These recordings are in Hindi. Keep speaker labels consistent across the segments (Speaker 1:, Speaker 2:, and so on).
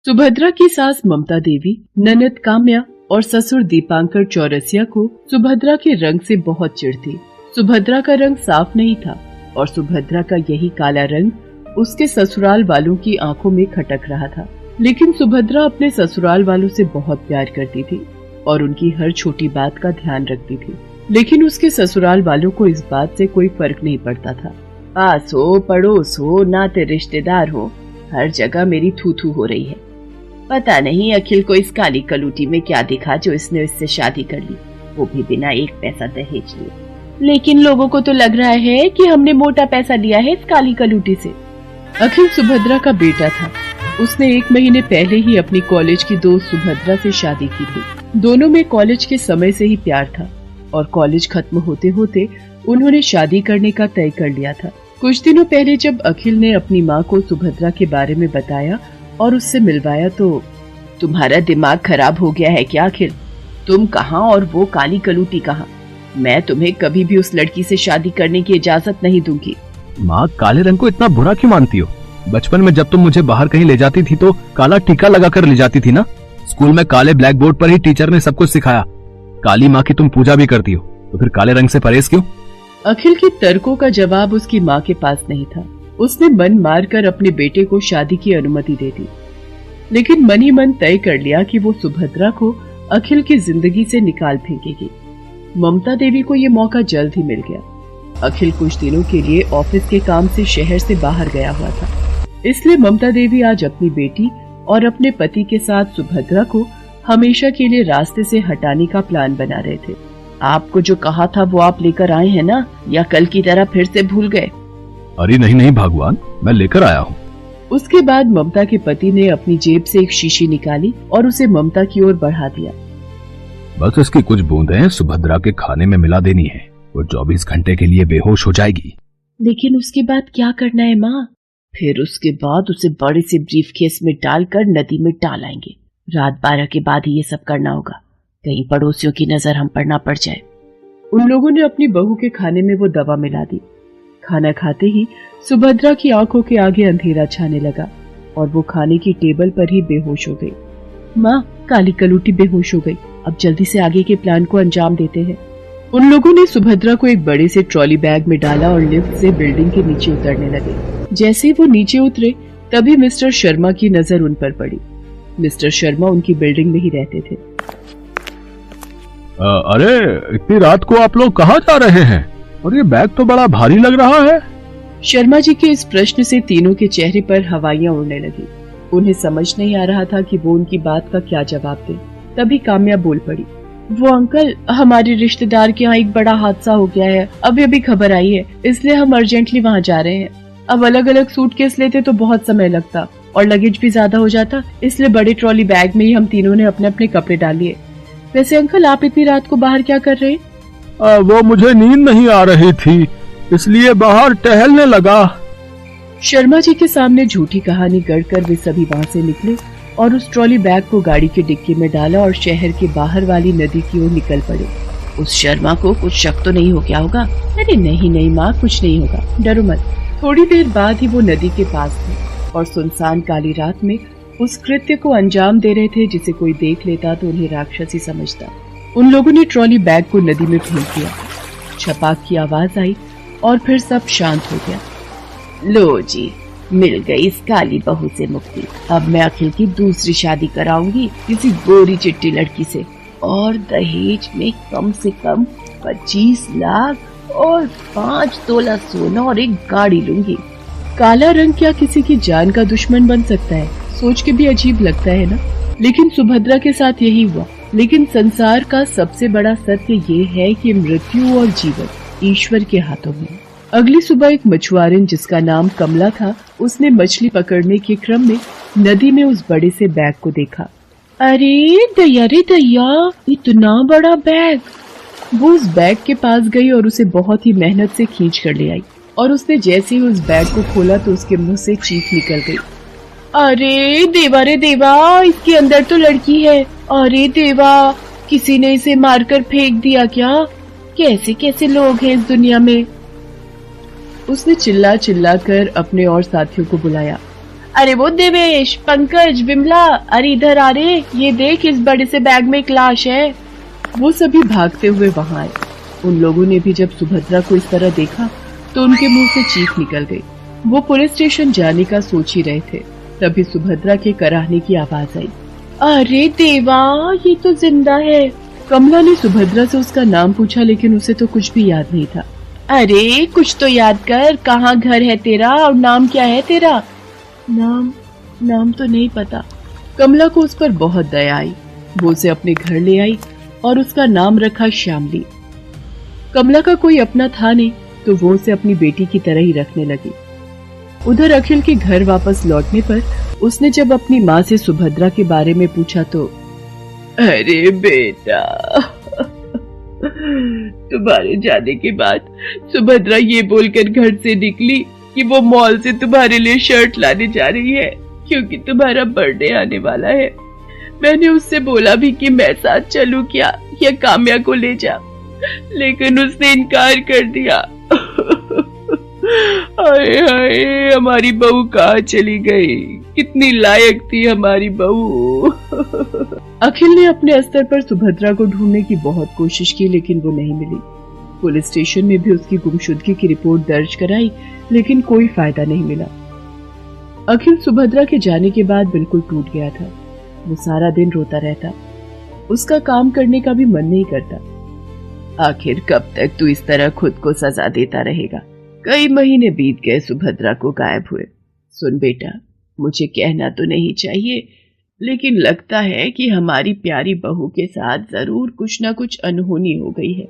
Speaker 1: सुभद्रा की सास ममता देवी, ननद काम्या और ससुर दीपांकर चौरसिया को सुभद्रा के रंग से बहुत चिढ़ थी। सुभद्रा का रंग साफ नहीं था और सुभद्रा का यही काला रंग उसके ससुराल वालों की आंखों में खटक रहा था। लेकिन सुभद्रा अपने ससुराल वालों से बहुत प्यार करती थी और उनकी हर छोटी बात का ध्यान रखती थी। लेकिन उसके ससुराल वालों को इस बात से कोई फर्क नहीं पड़ता था। पास हो, पड़ोस हो, नाते रिश्तेदार हो, हर जगह मेरी थू थू हो रही है। पता नहीं अखिल को इस काली कलूटी में क्या दिखा जो इसने इससे शादी कर ली, वो भी बिना एक पैसा दहेज लिए। लेकिन लोगों को तो लग रहा है कि हमने मोटा पैसा लिया है इस काली कलूटी से। अखिल सुभद्रा का बेटा था। उसने 1 महीने पहले ही अपनी कॉलेज की दोस्त सुभद्रा से शादी की थी। दोनों में कॉलेज के समय से ही प्यार था और कॉलेज खत्म होते होते उन्होंने शादी करने का तय कर लिया था। कुछ दिनों पहले जब अखिल ने अपनी माँ को सुभद्रा के बारे में बताया और उससे मिलवाया तो तुम्हारा दिमाग खराब हो गया है क्या अखिल? तुम कहाँ और वो काली कलूटी कहाँ? मैं तुम्हें कभी भी उस लड़की से शादी करने की इजाजत नहीं दूंगी।
Speaker 2: माँ, काले रंग को इतना बुरा क्यों मानती हो? बचपन में जब तुम मुझे बाहर कहीं ले जाती थी तो काला टीका लगा कर ले जाती थी ना। स्कूल में काले ब्लैक बोर्ड पर ही टीचर ने सब कुछ सिखाया। काली माँ की तुम पूजा भी करती हो, तो फिर काले रंग से परहेज क्यों?
Speaker 1: अखिल के तर्कों का जवाब उसकी माँ के पास नहीं था। उसने मन मार कर अपने बेटे को शादी की अनुमति दे दी, लेकिन मन ही मन तय कर लिया कि वो सुभद्रा को अखिल की जिंदगी से निकाल फेंकेगी। ममता देवी को ये मौका जल्द ही मिल गया। अखिल कुछ दिनों के लिए ऑफिस के काम से शहर से बाहर गया हुआ था, इसलिए ममता देवी आज अपनी बेटी और अपने पति के साथ सुभद्रा को हमेशा के लिए रास्ते से हटाने का प्लान बना रहे थे। आपको जो कहा था वो आप लेकर आए हैं ना, या कल की तरह फिर से भूल गए?
Speaker 2: अरे नहीं भगवान, मैं लेकर आया हूँ।
Speaker 1: उसके बाद ममता के पति ने अपनी जेब से एक शीशी निकाली और उसे ममता की ओर बढ़ा दिया।
Speaker 2: बस इसकी कुछ बूंदें सुभद्रा के खाने में मिला देनी है, वो 24 घंटे के लिए बेहोश हो जाएगी।
Speaker 1: लेकिन उसके बाद क्या करना है माँ? फिर उसके बाद उसे बड़े से ब्रीफकेस में डालकर नदी में डाल आएंगे। रात 12 के बाद ही ये सब करना होगा, कहीं पड़ोसियों की नजर हम पर ना पड़ जाए। उन लोगों ने अपनी बहू के खाने में वो दवा मिला दी। खाना खाते ही सुभद्रा की आंखों के आगे अंधेरा छाने लगा और वो खाने की टेबल पर ही बेहोश हो गई। माँ, काली कलूटी बेहोश हो गई, अब जल्दी से आगे के प्लान को अंजाम देते हैं। उन लोगों ने सुभद्रा को एक बड़े से ट्रॉली बैग में डाला और लिफ्ट से बिल्डिंग के नीचे उतरने लगे। जैसे वो नीचे उतरे तभी मिस्टर शर्मा की नजर उन पर पड़ी। मिस्टर शर्मा उनकी बिल्डिंग में ही रहते थे।
Speaker 2: अरे इतनी रात को आप लोग कहाँ जा रहे हैं? और ये बैग तो बड़ा भारी लग रहा है।
Speaker 1: शर्मा जी के इस प्रश्न से तीनों के चेहरे पर हवाइयां उड़ने लगी। उन्हें समझ नहीं आ रहा था कि वो उनकी बात का क्या जवाब दे। तभी काम्या बोल पड़ी, वो अंकल, हमारे रिश्तेदार के यहाँ एक बड़ा हादसा हो गया है, अभी अभी खबर आई है, इसलिए हम अर्जेंटली वहाँ जा रहे हैं। अब अलग अलग सूटकेस लेते तो बहुत समय लगता और लगेज भी ज्यादा हो जाता, इसलिए बड़े ट्रॉली बैग में ही हम तीनों ने अपने अपने कपड़े डाल लिए। वैसे अंकल, आप इतनी रात को बाहर क्या कर रहे हैं?
Speaker 2: वो मुझे नींद नहीं आ रही थी, इसलिए बाहर टहलने लगा।
Speaker 1: शर्मा जी के सामने झूठी कहानी गढ़कर वे सभी वहाँ से निकले और उस ट्रॉली बैग को गाड़ी के डिक्की में डाला और शहर के बाहर वाली नदी की ओर निकल पड़े। उस शर्मा को कुछ शक तो नहीं हो गया होगा? अरे नहीं माँ, कुछ नहीं होगा, डरो मत। थोड़ी देर बाद ही वो नदी के पास थे और सुनसान काली रात में उस कृत्य को अंजाम दे रहे थे जिसे कोई देख लेता तो उन्हें राक्षसी समझता। उन लोगों ने ट्रॉली बैग को नदी में फेंक दिया। छपाक की आवाज आई और फिर सब शांत हो गया। लो जी, मिल गई इस काली बहू से मुक्ति। अब मैं अखिल की दूसरी शादी कराऊंगी किसी गोरी चिट्टी लड़की से, और दहेज में कम से कम 25 लाख और 5 तोला सोना और एक गाड़ी लूंगी। काला रंग क्या किसी की जान का दुश्मन बन सकता है? सोच के भी अजीब लगता है ना। लेकिन सुभद्रा के साथ यही हुआ। लेकिन संसार का सबसे बड़ा सत्य ये है कि मृत्यु और जीवन ईश्वर के हाथों में। अगली सुबह एक मछुआरन जिसका नाम कमला था, उसने मछली पकड़ने के क्रम में नदी में उस बड़े से बैग को देखा। अरे दया, इतना बड़ा बैग! वो उस बैग के पास गई और उसे बहुत ही मेहनत से खींच कर ले आई और उसने जैसे ही उस बैग को खोला तो उसके मुंह से चीख निकल गई। अरे देवा रे देवा, इसके अंदर तो लड़की है। अरे देवा, किसी ने इसे मारकर फेंक दिया क्या? कैसे कैसे लोग हैं इस दुनिया में। उसने चिल्ला चिल्ला कर अपने और साथियों को बुलाया। अरे वो देवेश, पंकज, विमला, अरे इधर आ रे, ये देख इस बड़े से बैग में एक लाश है। वो सभी भागते हुए वहां आए। उन लोगों ने भी जब सुभद्रा को इस तरह देखा तो उनके मुंह से चीख निकल गई। वो पुलिस स्टेशन जाने का सोच ही रहे थे, तभी सुभद्रा के कराहने की आवाज आई। अरे देवा, ये तो जिंदा है। कमला ने सुभद्रा से उसका नाम पूछा, लेकिन उसे तो कुछ भी याद नहीं था। अरे कुछ तो याद कर, कहाँ घर है तेरा और नाम क्या है तेरा? नाम तो नहीं पता। कमला को उस पर बहुत दया आई। वो उसे अपने घर ले आई और उसका नाम रखा श्यामली। कमला का कोई अपना था नहीं, तो वो उसे अपनी बेटी की तरह ही रखने लगी। उधर अखिल के घर वापस लौटने पर उसने जब अपनी माँ से सुभद्रा के बारे में पूछा तो, अरे बेटा, तुम्हारे जाने के बाद सुभद्रा ये बोलकर घर से निकली कि वो मॉल से तुम्हारे लिए शर्ट लाने जा रही है, क्योंकि तुम्हारा बर्थडे आने वाला है। मैंने उससे बोला भी कि मैं साथ चलूं क्या, या काम्या को ले जा, लेकिन उसने इनकार कर दिया। हाय हाय, हमारी बहू कहाँ चली गई? कितनी लायक थी हमारी बहू। अखिल ने अपने स्तर पर सुभद्रा को ढूंढने की बहुत कोशिश की, लेकिन वो नहीं मिली। पुलिस स्टेशन में भी उसकी गुमशुदगी की रिपोर्ट दर्ज कराई, लेकिन कोई फायदा नहीं मिला। अखिल सुभद्रा के जाने के बाद बिल्कुल टूट गया था। वो सारा दिन रोता रहता, उसका काम करने का भी मन नहीं करता। आखिर कब तक तू इस तरह खुद को सजा देता रहेगा? कई महीने बीत गए सुभद्रा को गायब हुए। सुन बेटा, मुझे कहना तो नहीं चाहिए, लेकिन लगता है कि हमारी प्यारी बहू के साथ जरूर कुछ न कुछ अनहोनी हो गई है।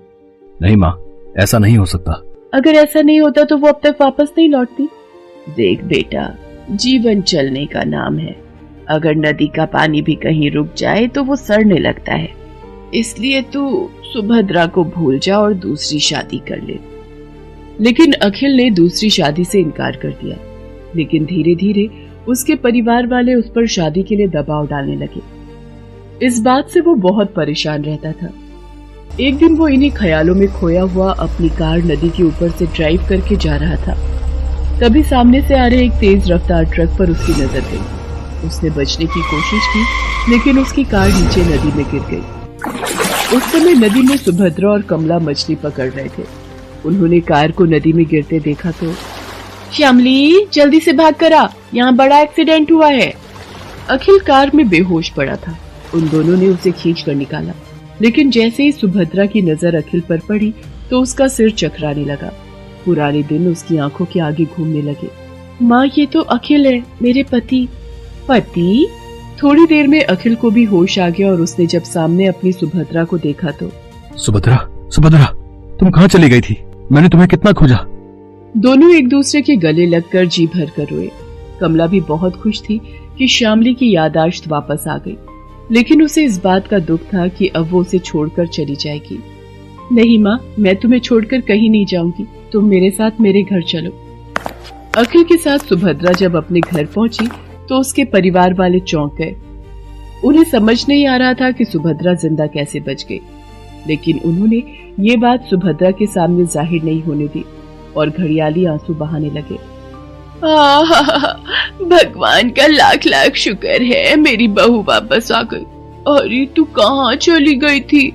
Speaker 2: नहीं माँ, ऐसा नहीं हो सकता।
Speaker 1: अगर ऐसा नहीं होता तो वो अब तक वापस नहीं लौटती। देख बेटा, जीवन चलने का नाम है। अगर नदी का पानी भी कहीं रुक जाए तो वो सड़ने लगता है। इसलिए तू सुभद्रा को भूल जा और दूसरी शादी कर ले। लेकिन अखिल ने दूसरी शादी से इनकार कर दिया। लेकिन धीरे धीरे उसके परिवार वाले उस पर शादी के लिए दबाव डालने लगे। इस बात से वो बहुत परेशान रहता था। एक दिन वो इन्हीं ख्यालों में खोया हुआ अपनी कार नदी के ऊपर से ड्राइव करके जा रहा था। तभी सामने से आ रहे एक तेज रफ्तार ट्रक पर उसकी नजर गई। उसने बचने की कोशिश की, लेकिन उसकी कार नीचे नदी में गिर गई। उस समय नदी में सुभद्रा और कमला मछली पकड़ रहे थे। उन्होंने कार को नदी में गिरते देखा तो, श्यामली जल्दी से भाग कर आ, यहाँ बड़ा एक्सीडेंट हुआ है। अखिल कार में बेहोश पड़ा था। उन दोनों ने उसे खींच कर निकाला, लेकिन जैसे ही सुभद्रा की नजर अखिल पर पड़ी तो उसका सिर चकराने लगा। पुराने दिन उसकी आंखों के आगे घूमने लगे। माँ, ये तो अखिल है, मेरे पति। पति? थोड़ी देर में अखिल को भी होश आ गया और उसने जब सामने अपनी सुभद्रा को देखा तो,
Speaker 2: सुभद्रा, सुभद्रा, तुम कहाँ चली गई थी? मैंने तुम्हें कितना खोजा।
Speaker 1: दोनों एक दूसरे के गले लगकर जी भर कर रोए। कमला भी बहुत खुश थी कि श्यामली की याददाश्त वापस आ गई, लेकिन उसे इस बात का दुख था कि अब वो उसे छोड़कर चली जाएगी। नहीं माँ, मैं तुम्हें छोड़कर कहीं नहीं जाऊंगी, तुम मेरे साथ मेरे घर चलो। अखिल के साथ सुभद्रा जब अपने घर पहुंची तो उसके परिवार वाले चौंक गए। उन्हें समझ नहीं आ रहा था कि सुभद्रा जिंदा कैसे बच गई, लेकिन उन्होंने ये बात सुभद्रा के सामने जाहिर नहीं होने दी और घड़ियाली आंसू बहाने लगे। भगवान का लाख लाख शुक्र है, मेरी बहू वापस आ गई। अरे तू कहाँ चली गई थी?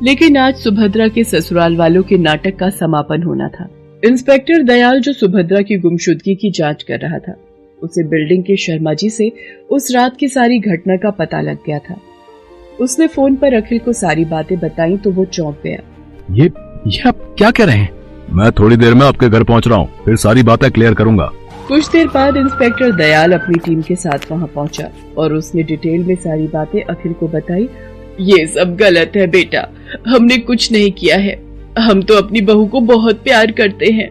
Speaker 1: लेकिन आज सुभद्रा के ससुराल वालों के नाटक का समापन होना था। इंस्पेक्टर दयाल, जो सुभद्रा की गुमशुदगी की जांच कर रहा था, उसे बिल्डिंग के शर्मा जी से उस रात की सारी घटना का पता लग गया था। उसने फोन पर अखिल को सारी बातें बताई तो वो चौंक गया। ये
Speaker 2: आप क्या कह रहे हैं? मैं थोड़ी देर में आपके घर पहुंच रहा हूँ, फिर सारी बातें क्लियर करूंगा।
Speaker 1: कुछ देर बाद इंस्पेक्टर दयाल अपनी टीम के साथ वहाँ पहुँचा और उसने डिटेल में सारी बातें अखिल को बताई। ये सब गलत है बेटा, हमने कुछ नहीं किया है। हम तो अपनी बहू को बहुत प्यार करते हैं।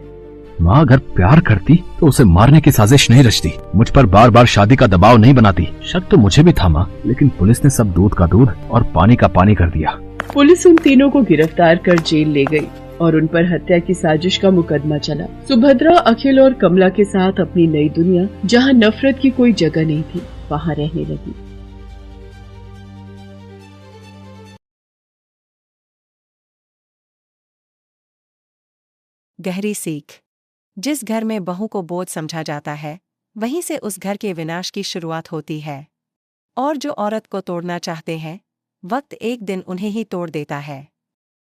Speaker 2: माँ अगर प्यार करती तो उसे मारने की साजिश नहीं रचती, मुझ पर बार बार शादी का दबाव नहीं बनाती। शक तो मुझे भी था माँ, लेकिन पुलिस ने सब दूध का दूध और पानी का पानी कर दिया।
Speaker 1: पुलिस उन तीनों को गिरफ्तार कर जेल ले गई और उन पर हत्या की साजिश का मुकदमा चला। सुभद्रा अखिल और कमला के साथ अपनी नई दुनिया, जहाँ नफरत की कोई जगह नहीं थी, वहाँ रहने लगी।
Speaker 3: गहरी सीख। जिस घर में बहू को बोझ समझा जाता है, वहीं से उस घर के विनाश की शुरुआत होती है। और जो औरत को तोड़ना चाहते हैं, वक्त एक दिन उन्हें ही तोड़ देता है।